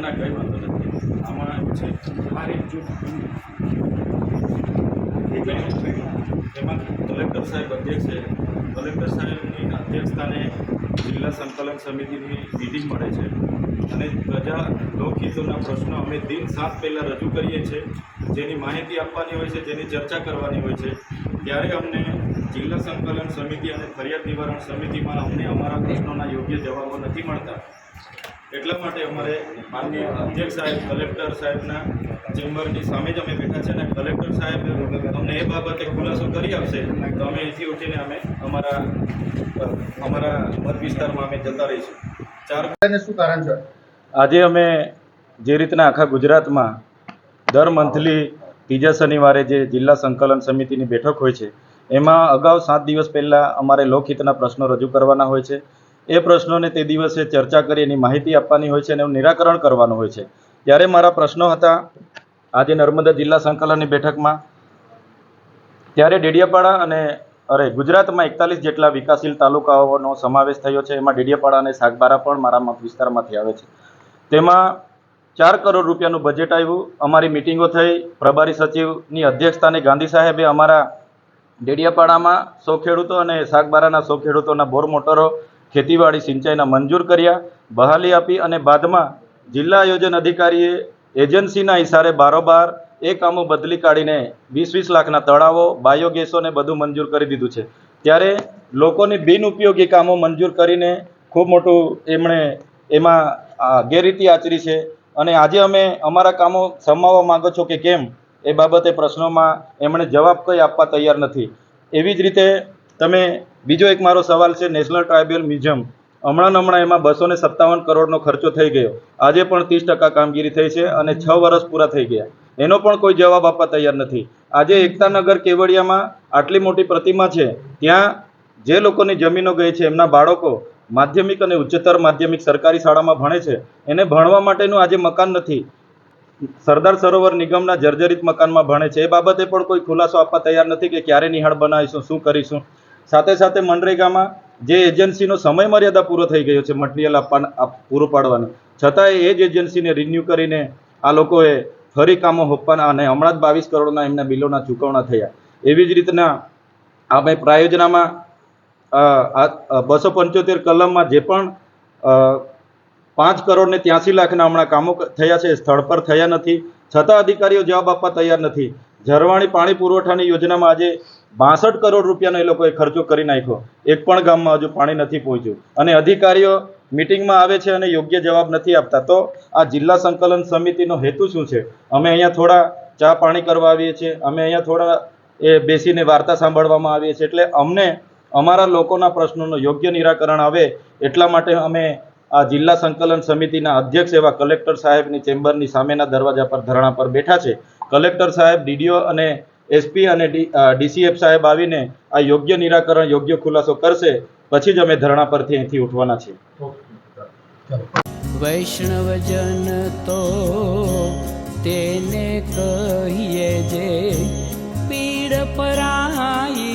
ના કંઈ વાંધો નથી. આમાં એવું છે એમાં કલેક્ટર સાહેબ અધ્યક્ષ છે. કલેક્ટર સાહેબની અધ્યક્ષસ્થાને જિલ્લા સંકલન સમિતિની મિટિંગ મળે છે અને પ્રજા લોકહિતોના પ્રશ્નો અમે દિન 7 પહેલાં રજૂ કરીએ છીએ. જેની માહિતી આપવાની હોય છે, જેની ચર્ચા કરવાની હોય છે, ત્યારે અમને જિલ્લા સંકલન સમિતિ અને ફરિયાદ નિવારણ સમિતિમાં અમને અમારા પ્રશ્નોના યોગ્ય જવાબો નથી મળતા. એટલા માટે અમારે માનનીય અધ્યક્ષ સાહેબ કલેક્ટર સાહેબના ચેમ્બરની સામે જ અમે બેઠા છે અને કલેક્ટર સાહેબ અમને એ બાબતે ખુલાસો કરી આપશે તો અમે અહીંથી ઉઠીને અમે અમારા મત વિસ્તારમાં અમે જતા રહીશું. શું કારણ છે? આજે અમે જે રીતના આખા ગુજરાતમાં દર મંથલી ત્રીજા શનિવારે જે જિલ્લા સંકલન સમિતિની બેઠક હોય છે એમાં અગાઉ 7 દિવસ પહેલાં અમારે લોકહિતના પ્રશ્નો રજૂ કરવાના હોય છે. એ પ્રશ્નોને તે દિવસે ચર્ચા કરી એની માહિતી આપવાની હોય છે અને એનું નિરાકરણ કરવાનું હોય છે. ત્યારે મારા પ્રશ્નો હતા આજે નર્મદા જિલ્લા સંકલનની બેઠકમાં, ત્યારે ડેડિયાપાડા અને ગુજરાતમાં 41 જેટલા વિકાસશીલ તાલુકાઓનો સમાવેશ થયો છે. એમાં ડેડિયાપાડા અને સાગબારા પણ મારા મત વિસ્તારમાંથી આવે છે. તેમાં 4 કરોડ રૂપિયાનું બજેટ આવ્યું. અમારી મિટિંગો થઈ. પ્રભારી સચિવની અધ્યક્ષસ્થાને ગાંધી સાહેબે અમારા ડેડિયાપાડામાં 100 ખેડૂતો અને સાગબારાના 100 ખેડૂતોના બોર મોટરો ખેતીવાડી સિંચાઈના મંજૂર કર્યા, બહાલી આપી અને બાદમાં જિલ્લા આયોજન અધિકારીએ એજન્સીના ઇશારે બારોબાર એ કામો બદલી કાઢીને 20-20 લાખના તળાવો, બાયોગેસોને બધું મંજૂર કરી દીધું છે. ત્યારે લોકોની બિનઉપયોગી કામો મંજૂર કરીને ખૂબ મોટું એમણે એમાં ગેરરીતિ આચરી છે અને આજે અમે અમારા કામો સમાવવા માંગો છો કે કેમ એ બાબતે પ્રશ્નોમાં એમણે જવાબ કંઈ આપવા તૈયાર નથી. એવી જ રીતે તમે બીજો એક મારો સવાલ છે નેશનલ ટ્રાઇબલ મ્યુઝિયમ. હમણાં એમાં 257 કરોડનો ખર્ચો થઈ ગયો. આજે પણ 30% કામગીરી થઈ છે અને 6 વર્ષ પૂરા થઈ ગયા. એનો પણ કોઈ જવાબ આપવા તૈયાર નથી. આજે એકતાનગર કેવડિયામાં આટલી મોટી પ્રતિમા છે, ત્યાં જે લોકોની જમીનો ગઈ છે એમના બાળકો માધ્યમિક અને ઉચ્ચતર માધ્યમિક સરકારી શાળામાં ભણે છે, એને ભણવા માટેનું આજે મકાન નથી. સરદાર સરોવર નિગમના જર્જરિત મકાનમાં ભણે છે. એ બાબતે પણ કોઈ ખુલાસો આપવા તૈયાર નથી કે ક્યારે નિહાળ બનાવીશું, શું કરીશું. સાથે સાથે મનરેગામાં જે એજન્સીનો સમય મર્યાદા પૂરો થઈ ગયો છે મટીરિયલ પૂરું પાડવાનો, છતાંય એ જ એજન્સીને રિન્યૂ કરીને આ લોકોએ ફરી કામો હોપવાના અને હમણાં જ 22 કરોડના એમના બિલોના ચૂકવણા થયા. એવી જ રીતના આપણે પ્રાયોજનામાં 275 કલમમાં જે પણ 5 કરોડ ને 83 લાખના હમણાં કામો થયા છે, સ્થળ પર થયા નથી, છતાં અધિકારીઓ જવાબ આપવા તૈયાર નથી. ઝરવાણી પાણી પુરવઠાની યોજનામાં આજે 62 કરોડ રૂપિયાનો એ લોકોએ ખર્ચો કરી નાખ્યો. એક પણ ગામમાં હજુ પાણી નથી પહોંચ્યું અને અધિકારીઓ મિટિંગમાં આવે છે અને યોગ્ય જવાબ નથી આપતા. તો આ જિલ્લા સંકલન સમિતિનો હેતુ શું છે? અમે અહીંયા થોડા ચા પાણી કરવા આવીએ છીએ, અમે અહીંયા થોડા બેસીને વાર્તા સાંભળવામાં આવીએ છીએ. એટલે અમને અમારા લોકોના પ્રશ્નોનો યોગ્ય નિરાકરણ આવે એટલા માટે અમે આ જિલ્લા સંકલન સમિતિના અધ્યક્ષ એવા કલેક્ટર સાહેબની ચેમ્બરની સામેના દરવાજા પર ધરણા પર બેઠા છે. કલેક્ટર સાહેબ, ડીડીઓ અને એસપી અને ડીસીએફ સાહેબ આવીને આ યોગ્ય નિરાકરણ, યોગ્ય ખુલાસો કરશે, પછી જ અમે ધરણા પરથી અહીંથી ઉઠવાના છીએ. વૈષ્ણવજન તો તેને કહીએ જે પીડ પરાઈ.